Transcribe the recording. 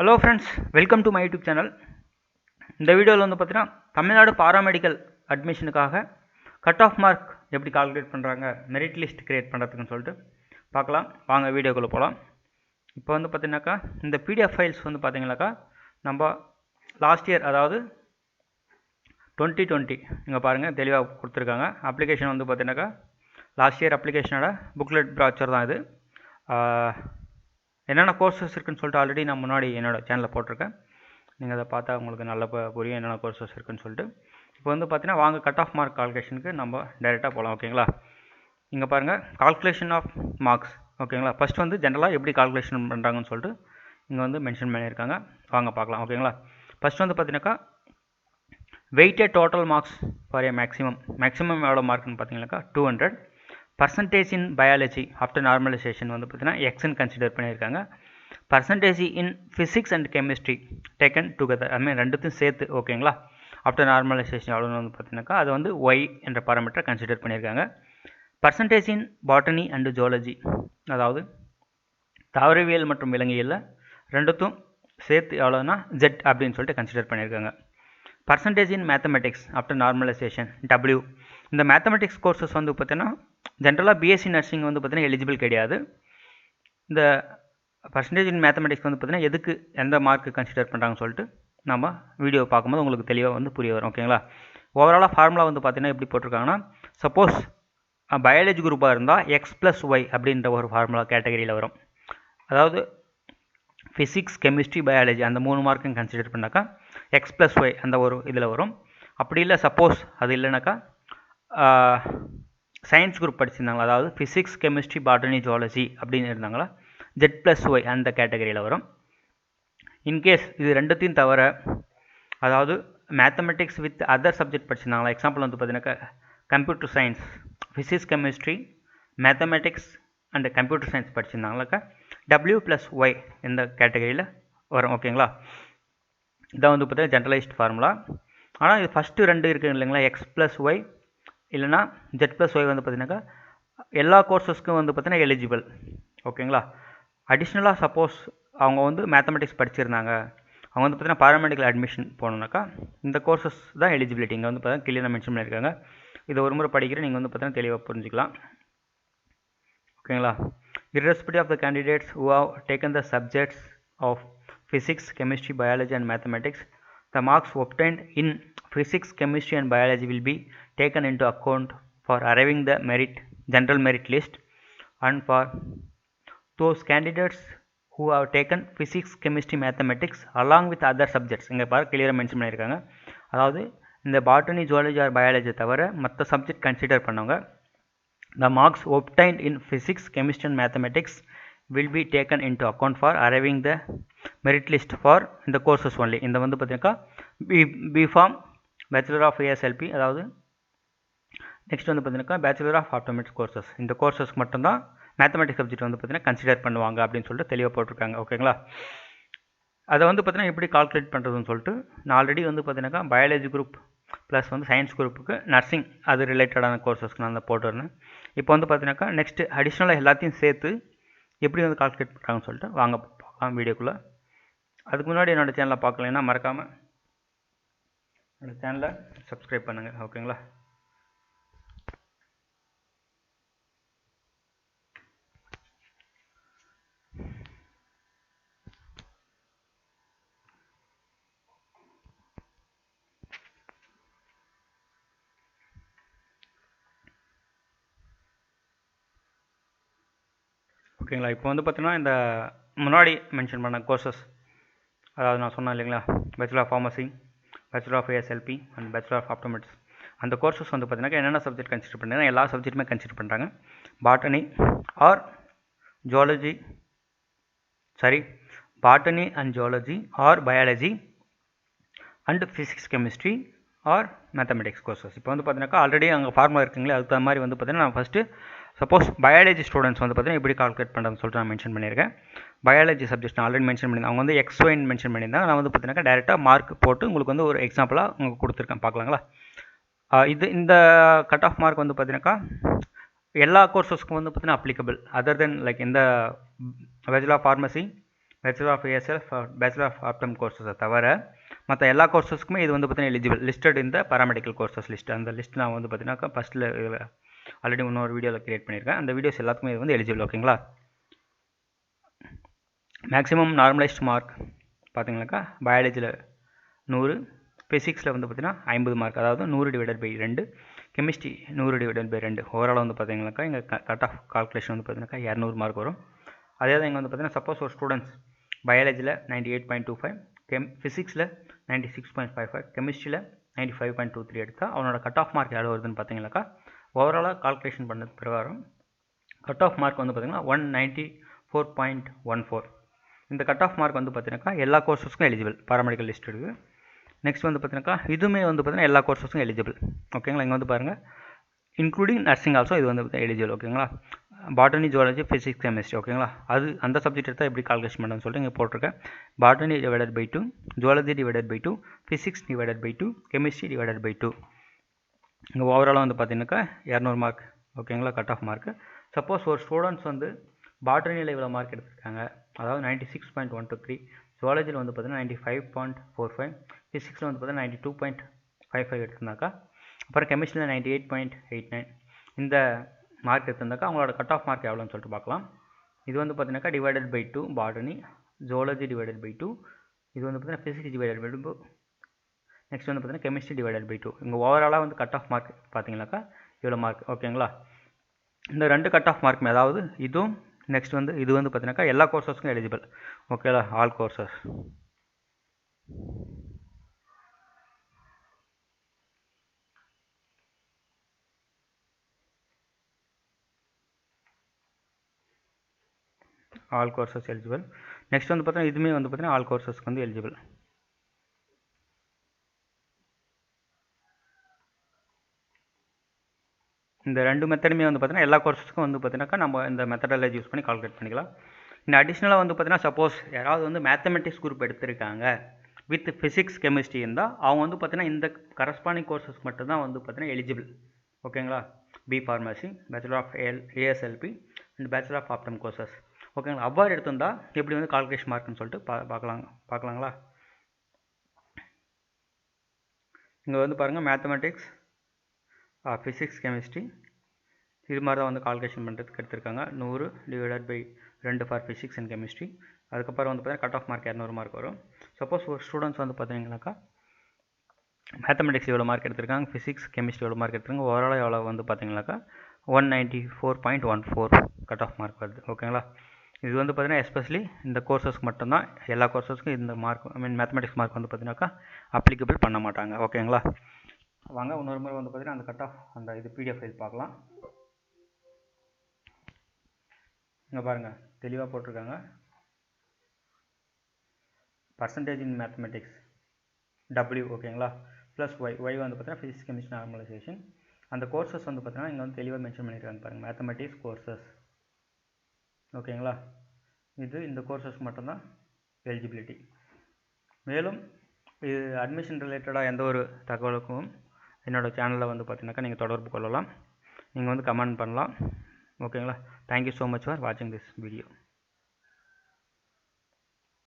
Hello friends, welcome to my YouTube channel. இந்த வீடியோவில் வந்து பார்த்தீங்கன்னா தமிழ்நாடு பாராமெடிக்கல் அட்மிஷனுக்காக கட் ஆஃப் மார்க் எப்படி கால்குலேட் பண்ணுறாங்க, மெரிட் லிஸ்ட் கிரியேட் பண்ணுறதுக்குன்னு சொல்லிட்டு பார்க்கலாம். வாங்க வீடியோக்குள்ளே போகலாம். இப்போ வந்து பார்த்தீங்கன்னாக்கா இந்த பிடிஎஃப் ஃபைல்ஸ் வந்து பார்த்தீங்கன்னாக்கா நம்ம லாஸ்ட் இயர் அதாவது 2020 இங்கே பாருங்கள் தெளிவாக கொடுத்துருக்காங்க. அப்ளிகேஷன் வந்து பார்த்தீங்கன்னாக்கா லாஸ்ட் இயர் அப்ளிகேஷனோட புக்லெட் ப்ராச்சர் தான் இது. என்னென்ன கோர்சஸ் இருக்குன்னு சொல்லிட்டு ஆல்ரெடி நான் முன்னாடி என்னோடய சேனலில் போட்டிருக்கேன். நீங்கள் அதை பார்த்தா உங்களுக்கு நல்ல புரியும் என்னென்ன கோர்சஸ் இருக்குன்னு சொல்லிட்டு. இப்போ வந்து பார்த்தீங்கன்னா வாங்க கட் ஆஃப் மார்க் கால்குலேஷனுக்கு நம்ம டைரெக்டாக போகலாம். ஓகேங்களா, இங்கே பாருங்கள் கால்குலேஷன் ஆஃப் மார்க்ஸ். ஓகேங்களா, ஃபஸ்ட் வந்து ஜென்ரலாக எப்படி கால்குலேஷன் பண்ணுறாங்கன்னு சொல்லிட்டு இங்கே வந்து மென்ஷன் பண்ணியிருக்காங்க. வாங்க பார்க்கலாம். ஓகேங்களா, ஃபஸ்ட் வந்து பார்த்தீங்கன்னாக்கா weighted total marks for A maximum எவ்வளோ மார்க்னு பார்த்தீங்கன்னாக்கா 200. Percentage in biology after normalisation வந்து பார்த்தீங்கன்னா எக்ஸ்ன்னு கன்சிடர் பண்ணியிருக்காங்க. Percentage in physics and chemistry taken together, அதுமாதிரி ரெண்டுத்தையும் சேர்த்து. ஓகேங்களா, ஆஃப்டர் நார்மலைசேஷன் எவ்வளோன்னு வந்து பார்த்தீங்கன்னாக்கா அது வந்து ஒய் என்ற பாராமீட்டரை கன்சிடர் பண்ணியிருக்காங்க. Percentage in botany and zoology, அதாவது தாவரவியல் மற்றும் விலங்கியலில் ரெண்டுத்தும் சேர்த்து எவ்வளோன்னா ஜெட் அப்படின்னு சொல்லிட்டு கன்சிடர் பண்ணியிருக்காங்க. Percentage in mathematics after normalisation W. இந்த மேத்தமெட்டிக்ஸ் கோர்சஸ் வந்து பார்த்தீங்கன்னா ஜென்ரலாக பிஎஸ்சி நர்சிங் வந்து பார்த்தீங்கன்னா எலிஜிபிள் கிடையாது. இந்த பர்சன்டேஜ் இன் மேத்தமெட்டிக்ஸ் வந்து பார்த்தீங்கன்னா எதுக்கு எந்த மார்க்கு கன்சிடர் பண்ணுறாங்கன்னு சொல்லிட்டு நம்ம வீடியோ பார்க்கும்போது உங்களுக்கு தெளிவாக வந்து புரிய வரும். ஓகேங்களா, ஓவராலாக ஃபார்முலா வந்து பார்த்தீங்கன்னா எப்படி போட்டிருக்காங்கன்னா, சப்போஸ் பயாலஜி குரூப்பாக இருந்தால் x+y அப்படின்ற ஒரு ஃபார்முலா கேட்டகரியில் வரும். அதாவது ஃபிசிக்ஸ் கெமிஸ்ட்ரி பயாலஜி அந்த 3 மார்க்கும் கன்சிடர் பண்ணாக்கா x+y அந்த ஒரு இதில் வரும். அப்படி இல்லை சப்போஸ் அது இல்லைனாக்கா சயின்ஸ் குரூப் படிச்சிருந்தாங்களா, அதாவது ஃபிசிக்ஸ் கெமிஸ்ட்ரி பாட்டனி ஜுவாலஜி அப்படின்னு இருந்தாங்களா z+y அந்த கேட்டகரியில் வரும். இன்கேஸ் இது ரெண்டுத்தையும் தவிர அதாவது மேத்தமெட்டிக்ஸ் வித் அதர் சப்ஜெக்ட் படிச்சிருந்தாங்களா, எக்ஸாம்பிள் வந்து பார்த்தீங்கன்னாக்கா computer science physics chemistry mathematics and computer science படிச்சிருந்தாங்களாக்கா w+y இந்த கேட்டகரியில் வரும். ஓகேங்களா, இதான் வந்து பார்த்தீங்கன்னா ஜென்ரலைஸ்ட் ஃபார்முலா. ஆனால் இது ஃபஸ்ட்டு ரெண்டு இருக்குது இல்லைங்களா, x+y இல்லைனா z+y வந்து பார்த்தீங்கன்னாக்கா எல்லா கோர்சஸ்க்கும் வந்து பார்த்தீங்கன்னா எலிஜிபிள். ஓகேங்களா, அடிஷ்னலாக சப்போஸ் அவங்க வந்து மேத்தமெட்டிக்ஸ் படிச்சிருந்தாங்க, அவங்க வந்து பார்த்தீங்கன்னா பாராமெடிக்கல் அட்மிஷன் போனோம்னாக்கா இந்த கோர்சஸ் தான் எலிஜிபிலிட்டி. இங்கே வந்து பார்த்தீங்கன்னா கிளியராக மென்ஷன் பண்ணியிருக்காங்க. இதை ஒரு முறை படிக்கிற நீங்கள் வந்து பார்த்தீங்கன்னா தெளிவாக புரிஞ்சுக்கலாம். ஓகேங்களா, irrespective of the candidates who have taken the subjects of physics, chemistry, biology and mathematics, the marks obtained in physics, chemistry and biology will be taken into account for arriving the general merit list, and for those candidates who have taken physics, chemistry, mathematics along with other subjects. இங்கே பாரு கிளியராக mention பண்ணியிருக்காங்க. அதாவது இந்த botany zoology or biology தவிர மற்ற subject consider பண்ணவங்க the marks obtained in physics, chemistry and mathematics will be taken into account for arriving the merit list for the courses only. இந்த வந்து பார்த்தீங்கன்னாக்கா B.Pharm Bachelor of ASLP, அதாவது next வந்து பார்த்தீங்கன்னாக்கா bachelor of ஆப்டோமெட்ரிக்ஸ் courses, இந்த கோர்சஸ்க்கு மட்டும்தான் mathematics subject வந்து பார்த்தீங்கன்னா கன்சிடர் பண்ணுவாங்க அப்படின்னு சொல்லிட்டு தெளிவாக போட்டிருக்காங்க. ஓகேங்களா, அதை வந்து பார்த்தீங்கன்னா எப்படி கால்குலேட் பண்ணுறதுன்னு சொல்லிட்டு நான் ஆல்ரெடி வந்து பார்த்தீங்கன்னாக்கா பயாலஜி குரூப் ப்ளஸ் வந்து சயின்ஸ் குரூப்புக்கு நர்சிங் அது ரிலேட்டடான கோர்சஸ்க்கு நான் தான் போட்டுருந்தேன். இப்போ வந்து பார்த்தீங்கன்னாக்கா நெக்ஸ்ட் அடிஷ்னலாக எல்லாத்தையும் சேர்த்து எப்படி வந்து கால்குலேட் பண்ணுறாங்கன்னு சொல்லிட்டு வாங்க பார்க்கலாம் வீடியோக்குள்ளே. அதுக்கு முன்னாடி என்னோடய சேனலை பார்க்கலைன்னா மறக்காமல் என்னோடய சேனலை சப்ஸ்கிரைப் பண்ணுங்கள். ஓகேங்களா, ஓகேங்களா. இப்போ வந்து பார்த்தீங்கன்னா இந்த முன்னாடி மென்ஷன் பண்ண கோர்சஸ், அதாவது நான் சொன்னேன் இல்லைங்களா, bachelor of pharmacy, bachelor of ASLP and bachelor of optometrics, அந்த கோர்சஸ் வந்து பார்த்தீங்கன்னா என்னென்ன சப்ஜெக்ட் கன்சிடர் பண்ணுறாங்க, எல்லா சப்ஜெக்ட்டுமே கன்சிடர் பண்ணுறாங்க. Botany or zoology botany and zoology or biology and physics chemistry or mathematics courses. இப்போ வந்து பார்த்தீங்கன்னாக்கா ஆல்ரெடி அங்கே ஃபார்முலா இருக்குங்களே, அதுக்கு தகுந்த மாதிரி வந்து பார்த்தீங்கன்னா நான் ஃபஸ்ட்டு சப்போஸ் பயாலஜி ஸ்டூடெண்ட்ஸ் வந்து பார்த்தீங்கன்னா எப்படி கால்குலேட் பண்ணுறதுன்னு சொல்லிட்டு நான் மென்ஷன் பண்ணியிருக்கேன். பயாலஜி சப்ஜெக்ட் நான் ஆல்ரெடி மென்ஷன் பண்ணியிருந்தேன், அவங்க வந்து XYன்னு மென்ஷன் பண்ணியிருந்தாங்க. நான் வந்து பார்த்தீங்கன்னா டேரெக்டாக மார்க் போட்டு உங்களுக்கு வந்து ஒரு எக்ஸாம்பிளாக உங்களுக்கு கொடுத்துருக்கேன், பார்க்கலாங்களா. இந்த கட் ஆஃப் மார்க் வந்து பார்த்தீங்கன்னாக்கா எல்லா கோர்சஸ்க்கும் வந்து பார்த்தீங்கன்னா அப்ளிகபிள், அதர் தென் லைக் இந்த bachelor of pharmacy bachelor of ASL bachelor of optom கோர்சஸை தவிர மற்ற எல்லா கோர்சஸ்க்குமே இது வந்து பார்த்தீங்கன்னா எலிஜிபிள். லிஸ்டட் இந்த பாராமெடிக்கல் கோர்சஸ் லிஸ்ட். அந்த லிஸ்ட் நான் வந்து பார்த்தீங்கன்னா ஃபஸ்ட்டில் ஆல்ரெடி இன்னொரு வீடியோவில் கிரியேட் பண்ணியிருக்கேன். அந்த வீடியோஸ் எல்லாத்துக்குமே இது வந்து எலிஜிபிள். ஓகேங்களா. மேக்ஸிமம் நார்மலைஸ்ட் மார்க் பார்த்தீங்கன்னாக்கா பயாலஜியில் 100, ஃபிசிக்ஸில் வந்து பார்த்தீங்கன்னா 50 மார்க், அதாவது 100 divided by 2, chemistry 100 divided by 2. Overall வந்து பார்த்தீங்கன்னாக்கா இங்கே கட் ஆஃப் கால்குலேஷன் வந்து பார்த்தீங்கன்னாக்கா 200 மார்க் வரும். அதே தான் இங்கே வந்து பார்த்தீங்கன்னா சப்போஸ் ஒரு ஸ்டூடெண்ட்ஸ் பயாலஜியில் 98.25, ஃபிசிக்ஸில் 96.55, கெமிஸ்ட்ரியில் 95.23 எடுத்தால் அவனோட கட் ஆஃப் மார்க் எவ்வளோ வருதுன்னு பார்த்தீங்கன்னாக்கா ஓவராலாக கால்குலேஷன் பண்ணது பிரகாரம் கட் ஆஃப் மார்க் வந்து பார்த்தீங்கன்னா 194.14. இந்த கட் ஆஃப் மார்க் வந்து பார்த்தீங்கன்னாக்கா எல்லா கோர்சஸ்க்கும் எலிஜிபிள். பாராமெடிக்கல் லிஸ்ட் இருக்குது. நெக்ஸ்ட் வந்து பார்த்தீங்கன்னாக்கா இதுவுமே வந்து பார்த்தீங்கன்னா எல்லா கோர்சஸுக்கும் எலிஜிபிள். ஓகேங்களா. இங்கே வந்து பாருங்கள் இன்க்ளூடிங் நர்சிங் ஆல்சோ இது வந்து எலிஜிபிள். ஓகேங்களா. Botany, zoology, physics, chemistry. ஓகேங்களா. அது அந்த சப்ஜெக்ட் எடுத்தால் எப்படி கால்குலேஷன் பண்ணுன்னு சொல்லிட்டு இங்கே போட்டிருக்கேன். Botany divided by 2, zoology divided by 2, physics divided by 2, chemistry divided by 2. இங்கே ஓவராலாக வந்து பார்த்தீங்கன்னாக்கா 200 மார்க். ஓகேங்களா. Cut off mark. சப்போஸ் ஒரு ஸ்டூடெண்ட்ஸ் வந்து பாட்டனியில் இவ்வளோ மார்க் எடுத்திருக்காங்க, அதாவது 96.123, ஜுவாலஜியில் வந்து பார்த்தீங்கன்னா 95.45, ஃபிசிக்ஸில் வந்து பார்த்தீங்கன்னா 92.55 எடுத்திருந்தாக்கா, அப்புறம் கெமிஸ்ட்ரியில் 98.89 இந்த மார்க் எடுத்திருந்தாக்கா அவங்களோட கட் ஆஃப் மார்க் எவ்வளோன்னு சொல்லிட்டு பார்க்கலாம். இது வந்து பார்த்தீங்கன்னாக்கா divided by 2 botany, zoology divided by 2, இது வந்து பார்த்தீங்கன்னா ஃபிசிக்ஸ் டிவைடட் பை 2, நெக்ஸ்ட் வந்து பார்த்தீங்கன்னா கெமிஸ்ட்ரி டிவைடட் பை 2. இங்கே ஓவராலாக வந்து கட் ஆஃப் மார்க் பார்த்தீங்கன்னாக்கா இவ்வளோ மார்க். ஓகேங்களா. இந்த 2 கட் ஆஃப் மார்க்குமே, அதாவது இதுவும் நெக்ஸ்ட் வந்து இது வந்து பார்த்தீங்கன்னாக்கா எல்லா கோர்சஸ்க்கும் எலிஜிபிள். ஓகேங்களா. All courses. All courses eligible. Next வந்து பார்த்தீங்கன்னா இதுவுமே வந்து பார்த்தீங்கன்னா ஆல் கோர்சஸ்க்கு வந்து எலிஜிபிள். இந்த 2 மெத்தடுமே வந்து பார்த்தீங்கன்னா எல்லா கோர்சஸ்க்கும் வந்து பார்த்தீங்கன்னாக்கா நம்ம இந்த மெத்தடாலஜி யூஸ் பண்ணி கால்குலேட் பண்ணிக்கலாம். இந்த அடிஷ்னலாக வந்து பார்த்தீங்கன்னா சப்போஸ் யாராவது வந்து மேத்தமெட்டிக்ஸ் குரூப் எடுத்திருக்காங்க வித் ஃபிசிக்ஸ், கெமிஸ்ட்ரி இருந்தால் அவங்க வந்து பார்த்தீங்கன்னா இந்த கரஸ்பாண்டிங் கோர்சஸ் மட்டும்தான் வந்து பார்த்தீங்கன்னா எலிஜிபிள். ஓகேங்களா. B pharmacy, bachelor of ASLP and bachelor of optom courses. ஓகேங்களா. அவ்வாறு எடுத்திருந்தால் எப்படி வந்து கால்குலேஷன் மார்க்னு சொல்லிட்டு பார்க்கலாங்களா. இங்கே வந்து பாருங்கள் மேத்தமெட்டிக்ஸ், ஃபிசிக்ஸ், கெமிஸ்ட்ரி இது மாதிரி தான் வந்து கால்குலேஷன் பண்ணுறதுக்கு எடுத்திருக்காங்க. 100 divided by 2 for physics and chemistry. அதுக்கப்புறம் வந்து பார்த்தீங்கன்னா கட் ஆஃப் மார்க் 200 மார்க் வரும். சப்போஸ் ஒரு ஸ்டூடெண்ட்ஸ் வந்து பார்த்தீங்கன்னாக்கா மேத்தமெட்டிக்ஸ் எவ்வளோ மார்க் எடுத்திருக்காங்க, ஃபிசிக்ஸ், கெமிஸ்ட்ரி எவ்வளோ மார்க் எடுத்திருக்காங்க, ஓவராலாக எவ்வளோ வந்து பார்த்தீங்கன்னாக்கா 194.14 கட் ஆஃப் மார்க் வருது. ஓகேங்களா. இது வந்து பார்த்தீங்கன்னா எஸ்பெஷலி இந்த கோர்சஸ்க்கு மட்டும்தான். எல்லா கோர்சஸ்க்கும் இந்த மார்க் மேத்தமெட்டிக்ஸ் மார்க் வந்து பார்த்தீங்கன்னாக்கா அப்ளிகபிள் பண்ண மாட்டாங்க. ஓகேங்களா. வாங்க இன்னொரு முறை வந்து பார்த்தீங்கன்னா அந்த கட் ஆஃப் அந்த இது பிடிஎஃப் ஃபைல் பார்க்கலாம். இங்கே பாருங்கள் தெளிவாக போட்டிருக்காங்க. Percentage in mathematics W. ஓகேங்களா. ப்ளஸ் ஒய் வந்து பார்த்தீங்கன்னா ஃபிசிக்ஸ், கெமிஸ்ட்ரி, நார்மலைசேஷன். அந்த கோர்சஸ் வந்து பார்த்தீங்கன்னா இங்கே வந்து தெளிவாக மென்ஷன் பண்ணியிருக்காங்க பாருங்கள். Mathematics courses. ஓகேங்களா. இது இந்த கோர்சஸ் மட்டும்தான் எலிஜிபிலிட்டி. மேலும் இது அட்மிஷன் ரிலேட்டடாக எந்த ஒரு தகவலுக்கும் என்னோடய சேனலில் வந்து பார்த்தீங்கன்னாக்கா நீங்கள் தொடர்பு கொள்ளலாம். நீங்கள் வந்து கமெண்ட் பண்ணலாம். ஓகேங்களா. தேங்க்யூ ஸோ மச் ஃபார் வாட்சிங் திஸ் வீடியோ.